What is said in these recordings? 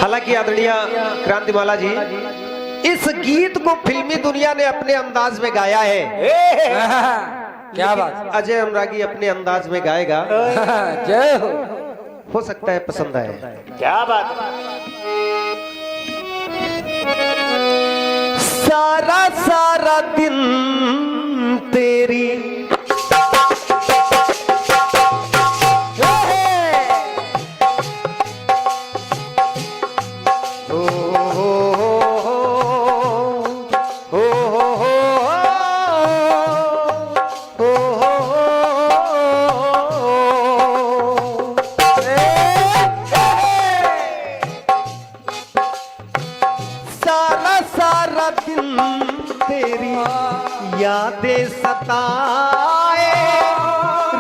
हालांकि आदरणीय क्रांतिमाला जी, इस गीत को फिल्मी दुनिया ने अपने अंदाज में गाया है। क्या बात। अजय अनुरागी अपने अंदाज में गाएगा। जय हो सकता है पसंद आए। क्या बात। सारा सारा दिन तेरी तेरी यादें सताए,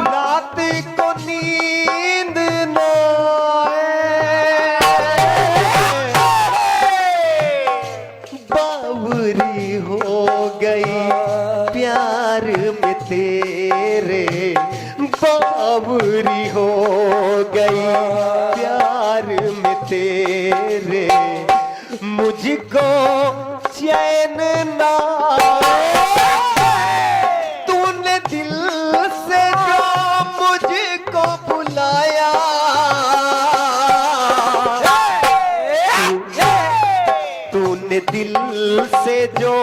रात को नींद न आए, बावरी हो गई प्यार में तेरे, बावरी हो गई प्यार में तेरे, मुझको चैन ना तूने दिल से जो मुझको बुलाया, तूने दिल से जो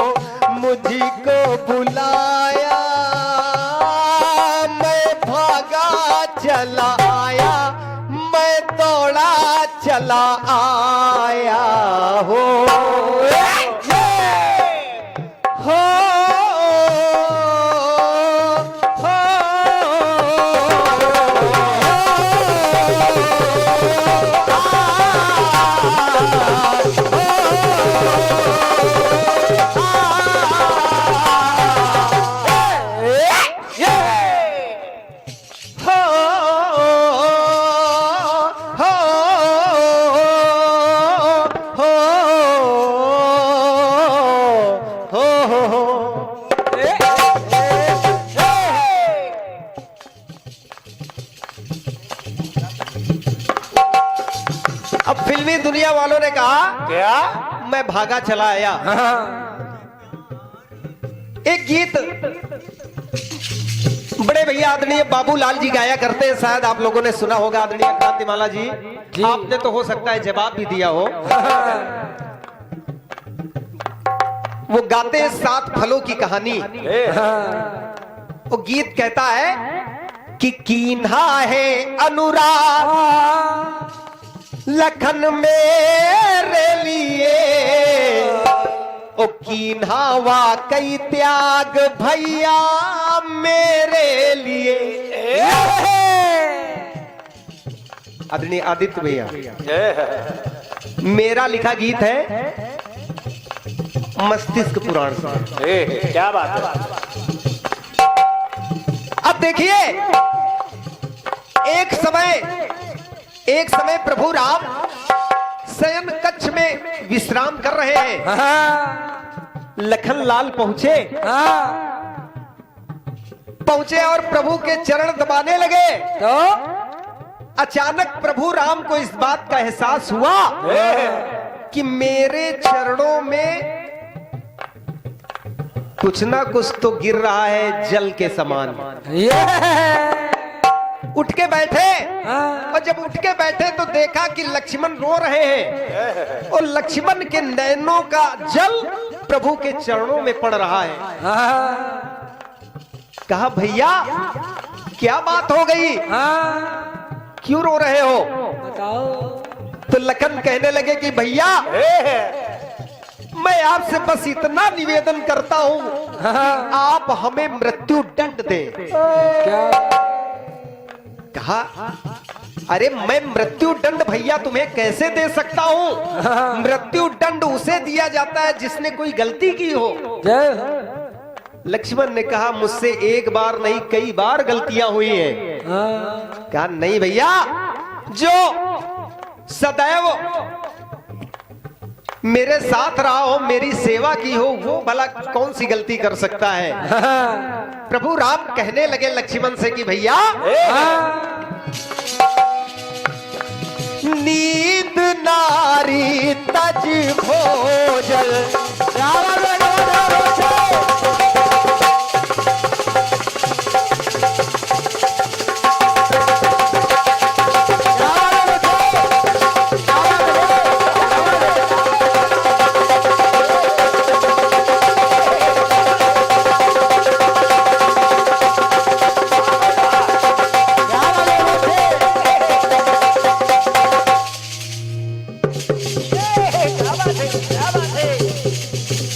मुझको बुलाया, मैं भागा चला आया, मैं दौड़ा चला आया हो। अब फिल्मी दुनिया वालों ने कहा क्या, मैं भागा चला आया। एक गीत बड़े भैया आदरणीय बाबूलाल जी गाया करते हैं, शायद आप लोगों ने सुना होगा। आदरणीय क्रांतिमाला जी, आपने तो हो सकता है जवाब भी दिया हो। वो गाते हैं 7 फलों की कहानी। वो गीत कहता है कि कीन्हा है अनुराग लखन मेरे लिए, ओ कीन्हा वाकई त्याग भैया मेरे लिए। आदरणीय आदित्य भैया, मेरा लिखा गीत है मस्तिष्क पुराण से। क्या बात है। अब देखिए, एक समय प्रभु राम शयन कक्ष में विश्राम कर रहे हैं। लखनलाल पहुंचे और प्रभु के चरण दबाने लगे। तो अचानक प्रभु राम को इस बात का एहसास हुआ कि मेरे चरणों में कुछ ना कुछ तो गिर रहा है जल के समान। उठ के बैठे, और जब उठ के बैठे तो देखा कि लक्ष्मण रो रहे हैं, और लक्ष्मण के नैनों का जल प्रभु के चरणों में पड़ रहा है। कहा भैया क्या बात हो गई, क्यों रो रहे हो? तो लखन कहने लगे कि भैया मैं आपसे बस इतना निवेदन करता हूं, आप हमें मृत्यु दंड दें। क्या? कहा अरे मैं मृत्यु दंड भैया तुम्हें कैसे दे सकता हूं? मृत्यु दंड उसे दिया जाता है जिसने कोई गलती की हो। लक्ष्मण ने कहा मुझसे एक बार नहीं कई बार गलतियां हुई हैं। कहा नहीं भैया, जो सदैव मेरे साथ रहा हो, मेरी सेवा की हो, वो भला कौन सी गलती कर सकता है? प्रभु राम कहने लगे लक्ष्मण से कि भैया नींद नारी तज भोजन। क्या बात है, क्या बात है।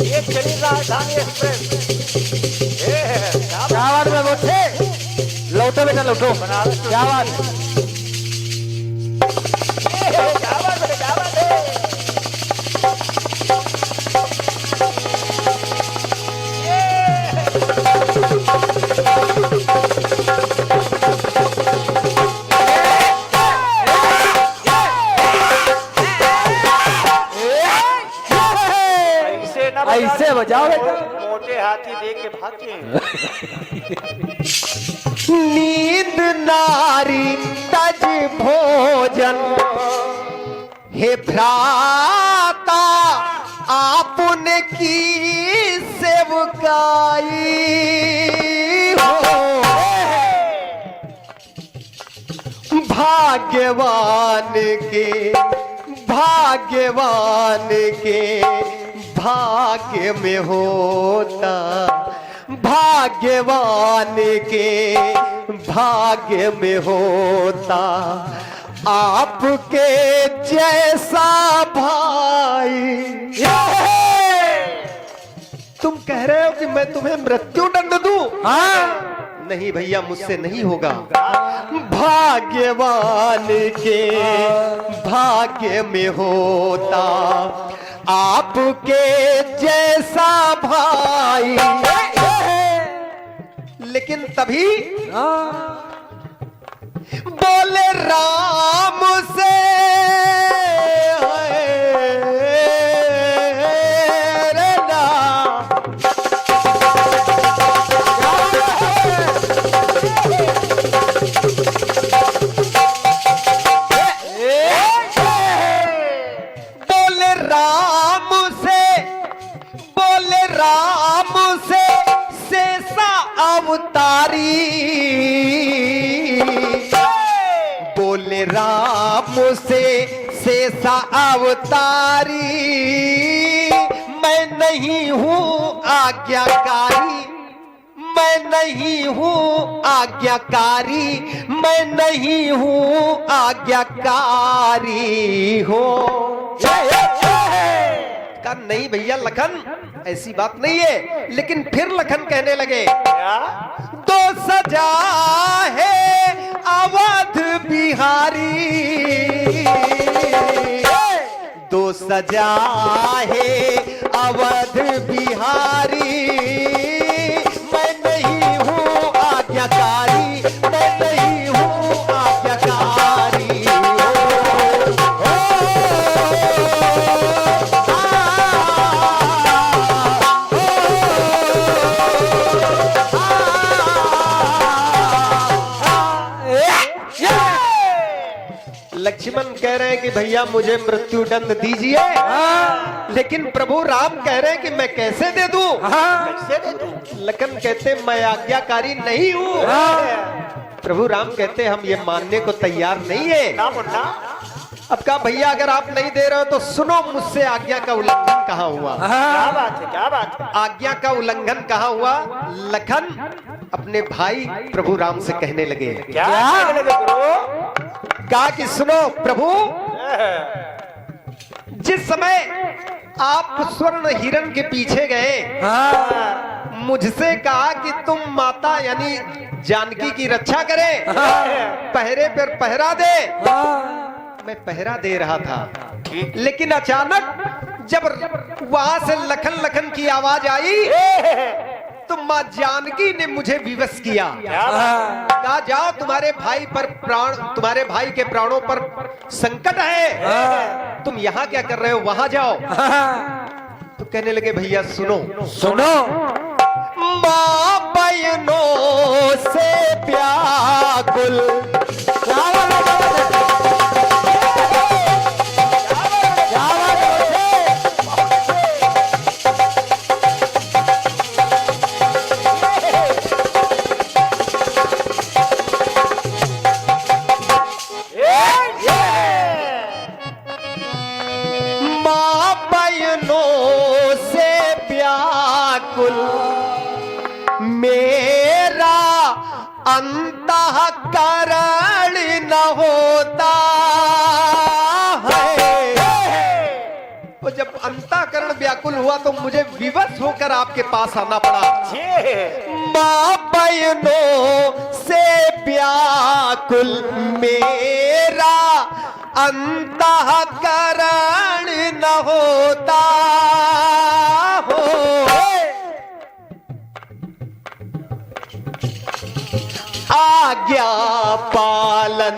ये चली राजधानी एक्सप्रेस। क्या क्या बात में बोले? लौटो बेटा लौटो। बनारस to क्या बात है? क्या बात है, क्या बात है। ऐसे ना बजा ऐसे बजाओ बेटा। मोटे हाथी देख के भागते हैं। नींद नारी तज भोजन। हे भ्राता आपने की सेवकाई हो। भाग्यवान के भाग्य में होता, भाग्यवान के भाग्य में होता आपके जैसा भाई। तुम कह रहे हो कि मैं तुम्हें मृत्यु दंड दूं? हाँ नहीं भैया, मुझसे नहीं होगा। भाग्यवान के भाग्य में होता आपके जैसा भाई। लेकिन तभी बोले राम से रे राम। बोले राम से शेषा अवतारी। बोले राम से शेषा अवतारी। मैं नहीं हूँ आज्ञाकारी, मैं नहीं हूँ आज्ञाकारी, मैं नहीं हूँ आज्ञाकारी हो। का नहीं भैया लखन, ऐसी बात नहीं है। लेकिन फिर लखन कहने लगे, क्या? तो सजा है अवध बिहारी। तो सजा है अवध बिहारी। मैं नहीं हूँ आज्ञाकारी, मैं नहीं हूँ आज्ञाकारी। लक्ष्मण कह रहे हैं कि भैया मुझे मृत्यु दंड दीजिए। लेकिन प्रभु राम कह रहे हैं कि मैं कैसे दे दूं? कैसे दे दूं? लखन कहते मैं आज्ञाकारी नहीं हूँ। प्रभु राम कहते हम ये मानने को तैयार नहीं है। ना मुन्ना। अब कहा भैया अगर आप नहीं दे रहे हो तो सुनो मुझसे आज्ञा का उल्लंघन कहाँ हुआ। क्या बात है, क्या बात है। आज्ञा का उल्लंघन कहाँ हुआ? लखन अपने भाई प्रभु राम से कहने लगे, क्या कहने लगे गुरु? कहा कि सुनो प्रभु, जिस समय आप स्वर्ण हिरण के पीछे गए, मुझसे कहा कि तुम माता यानी जानकी की रक्षा करें, पहरे पर पहरा दे। मैं पहरा दे रहा था, लेकिन अचानक जब वहां से लखन लखन की आवाज आई तो माँ जानकी ने मुझे विवश किया। कहा जाओ, तुम्हारे भाई पर प्राण, तुम्हारे भाई के प्राणों पर संकट है, तुम यहाँ क्या कर रहे हो, वहां जाओ। तो कहने लगे भैया सुनो सुनो, माँ बहनों से व्याकुल। माँ बहनों से व्याकुल मेरा अंतःकरण न होता है। तो जब अंतःकरण व्याकुल हुआ तो मुझे विवश होकर आपके पास आना पड़ा। माँ बहनों से व्याकुल मेरा अंतःकरण न होता हो। आज्ञा पालन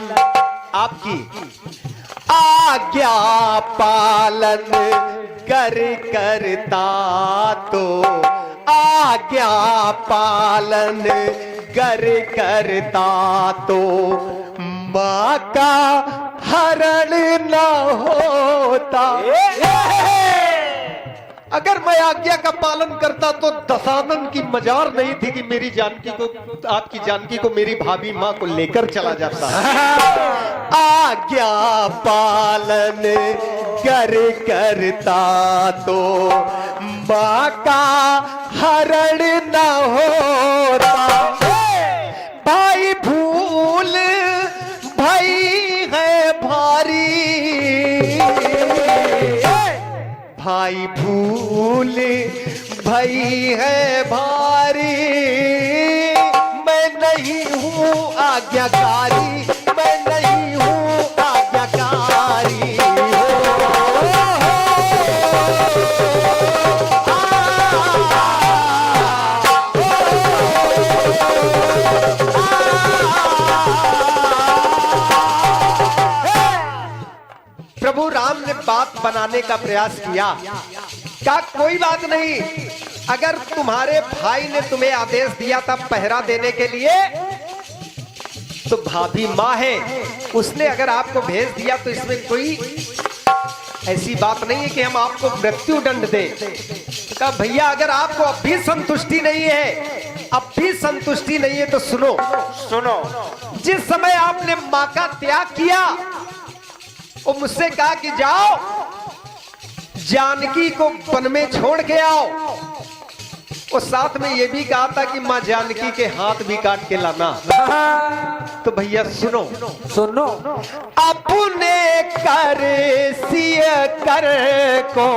आपकी आज्ञा पालन करता तो आज्ञा पालन करता तो माँ का हरण न होता। अगर मैं आज्ञा का पालन करता तो दशानन की मजार नहीं थी कि मेरी जानकी को आपकी जानकी को मेरी भाभी माँ को लेकर चला जाता। आज्ञा पालन करता तो माँ का हरण न होता। भाई भूल भाई है भारी भाई भूल भाई है भारी। मैं नहीं हूँ आज्ञाकारी मैं नहीं हूँ आज्ञाकारी। प्रभु राम ने बात बनाने का प्रयास किया। क्या कोई बात नहीं, अगर तुम्हारे भाई ने तुम्हें आदेश दिया था पहरा देने के लिए तो भाभी माँ है, उसने अगर आपको भेज दिया तो इसमें कोई ऐसी बात नहीं है कि हम आपको मृत्यु दंड दें। तो कहा भैया अगर आपको अब भी संतुष्टि नहीं है अब भी संतुष्टि नहीं है तो सुनो सुनो। जिस समय आपने माँ का त्याग किया वो मुझसे कहा कि जाओ जानकी को वन में छोड़ के आओ। और साथ में ये भी कहा था कि माँ जानकी के हाथ भी काट के लाना। तो भैया सुनो सुनो। अपने कर सिय कर को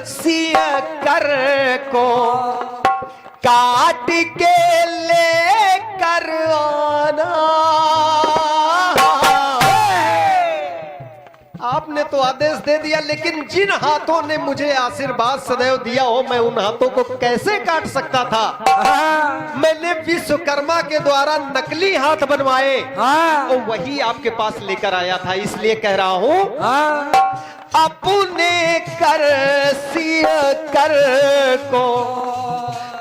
सिय कर को काट के ले कर आना। आपने तो आदेश दे दिया लेकिन जिन हाथों ने मुझे आशीर्वाद सदैव दिया हो मैं उन हाथों को कैसे काट सकता था। मैंने विश्वकर्मा के द्वारा नकली हाथ बनवाए और वही आपके पास लेकर आया था, इसलिए कह रहा हूं अपने कर सिय कर को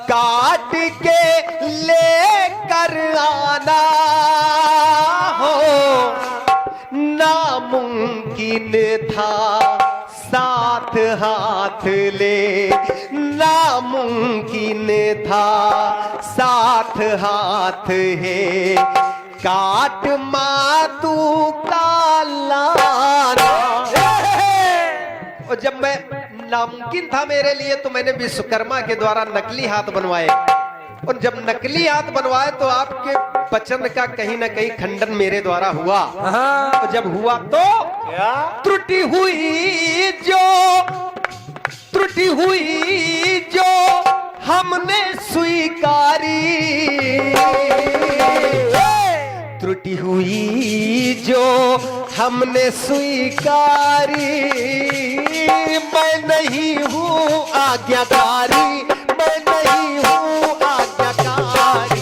काट के ले कर आना हो। नामुमकिन था साथ हाथ ले नामुमकिन था साथ हाथ है काट मातू का लाना। और जब मैं नामुमकिन था मेरे लिए तो मैंने विश्वकर्मा के द्वारा नकली हाथ बनवाए और जब नकली हाथ बनवाए तो आपके वचन का कहीं ना कहीं खंडन मेरे द्वारा हुआ। और जब हुआ तो त्रुटि हुई जो हमने स्वीकारी। त्रुटि हुई जो हमने स्वीकारी। मैं नहीं हूँ आज्ञाकारी मैं नहीं हूँ आज्ञाकारी।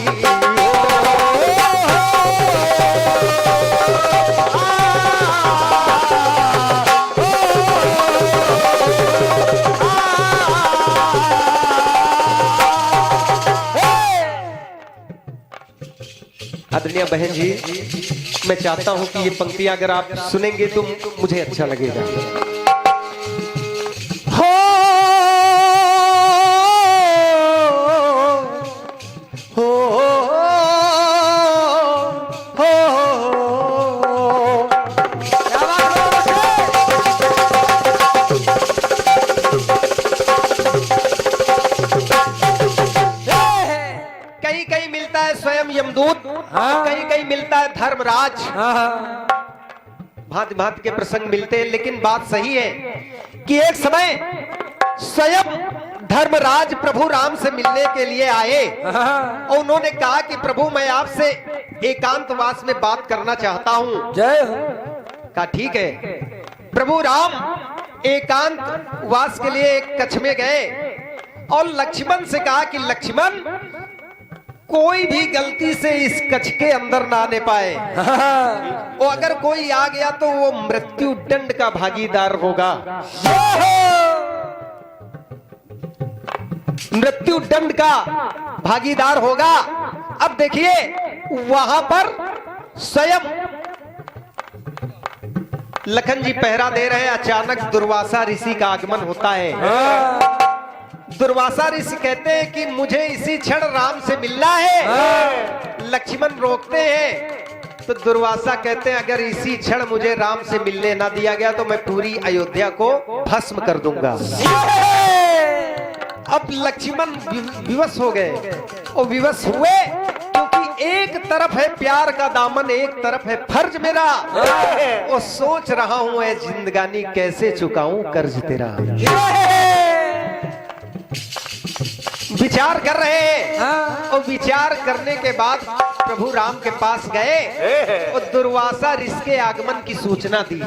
आदरणीय बहन जी, मैं चाहता हूं कि ये पंक्तियां अगर आप सुनेंगे तो मुझे अच्छा लगेगा। हो कहीं कहीं मिलता है स्वयं यमदूत, कहीं कहीं मिलता है धर्मराज, भांति भांति के प्रसंग मिलते हैं। लेकिन बात सही है कि एक समय स्वयं धर्मराज प्रभु राम से मिलने के लिए आए और उन्होंने कहा कि प्रभु मैं आपसे एकांतवास में बात करना चाहता हूं। जय हो। कहा ठीक है। प्रभु राम एकांतवास के लिए एक कक्ष में गए और लक्ष्मण से कहा कि लक्ष्मण कोई भी गलती से इस कक्ष के अंदर ना आने पाए, और अगर कोई आ गया तो वो मृत्यु दंड का भागीदार होगा, मृत्यु दंड का भागीदार होगा। अब देखिए वहां पर स्वयं लखन जी पहरा दे रहे, अचानक दुर्वासा ऋषि का आगमन होता है। दुर्वासा ऋषि कहते हैं कि मुझे इसी क्षण राम से मिलना है। लक्ष्मण रोकते हैं तो दुर्वासा कहते हैं अगर इसी क्षण मुझे राम से मिलने ना दिया गया तो मैं पूरी अयोध्या को भस्म कर दूंगा। अब लक्ष्मण विवश हो गए और विवश हुए क्योंकि एक तरफ है प्यार का दामन, एक तरफ है फर्ज मेरा, और सोच रहा हूं ऐ जिंदगानी कैसे चुकाऊं कर्ज तेरा। विचार कर रहे हैं और विचार करने के बाद प्रभु राम के पास गए और दुर्वासा ऋषि के आगमन की सूचना दी।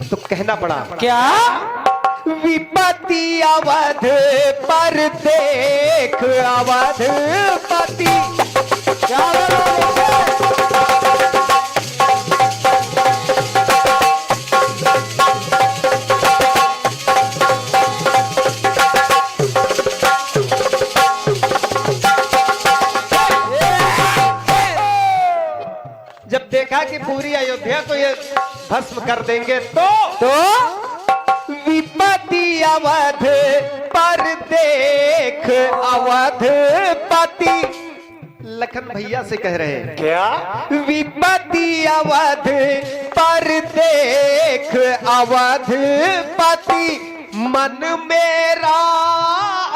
तो कहना पड़ा क्या? विपत्ति अवध पर देख अवधपति। जब देखा कि पूरी अयोध्या को ये भस्म कर देंगे तो विपत्ति अवध पर देख अवधपति। लखन भैया से कह रहे हैं क्या? विपत्ति अवध पर देख अवधपति, मन मेरा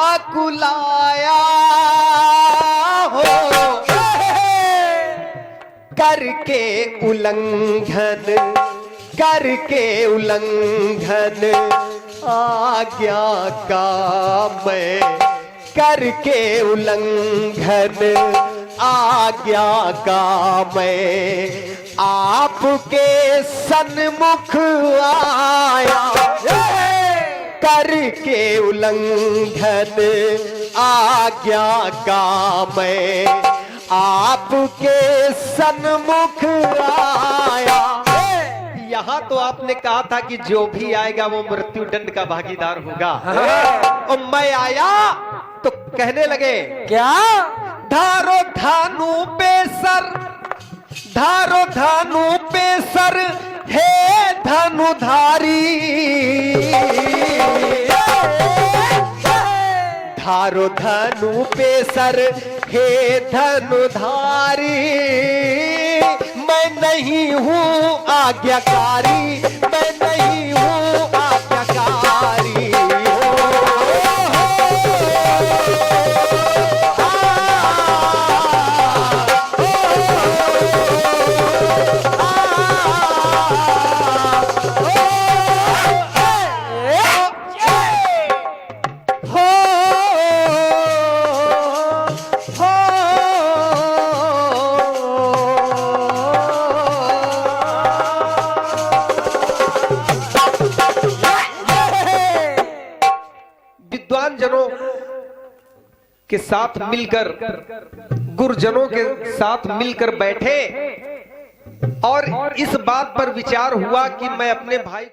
अकुलाया हो करके उल्लंघन आज्ञा का मैं, करके उल्लंघन आज्ञा का मैं आपके सन्मुख आया। करके उल्लंघन आज्ञा का मैं आपके सन्मुख आया। यहाँ तो आपने कहा था कि जो भी आएगा वो मृत्यु दंड का भागीदार होगा, और मैं आया तो कहने लगे क्या? धारो धानु पे सर, धारो धानु पे सर हे धनुधारी। धारो धनु पे सर हे धनुधारी, मैं नहीं हूँ आज्ञाकारी, मैं नहीं हूँ आज्ञाकारी। विद्वान जनों के साथ मिलकर, गुरुजनों के साथ मिलकर बैठे और इस बात पर विचार हुआ कि मैं अपने भाई को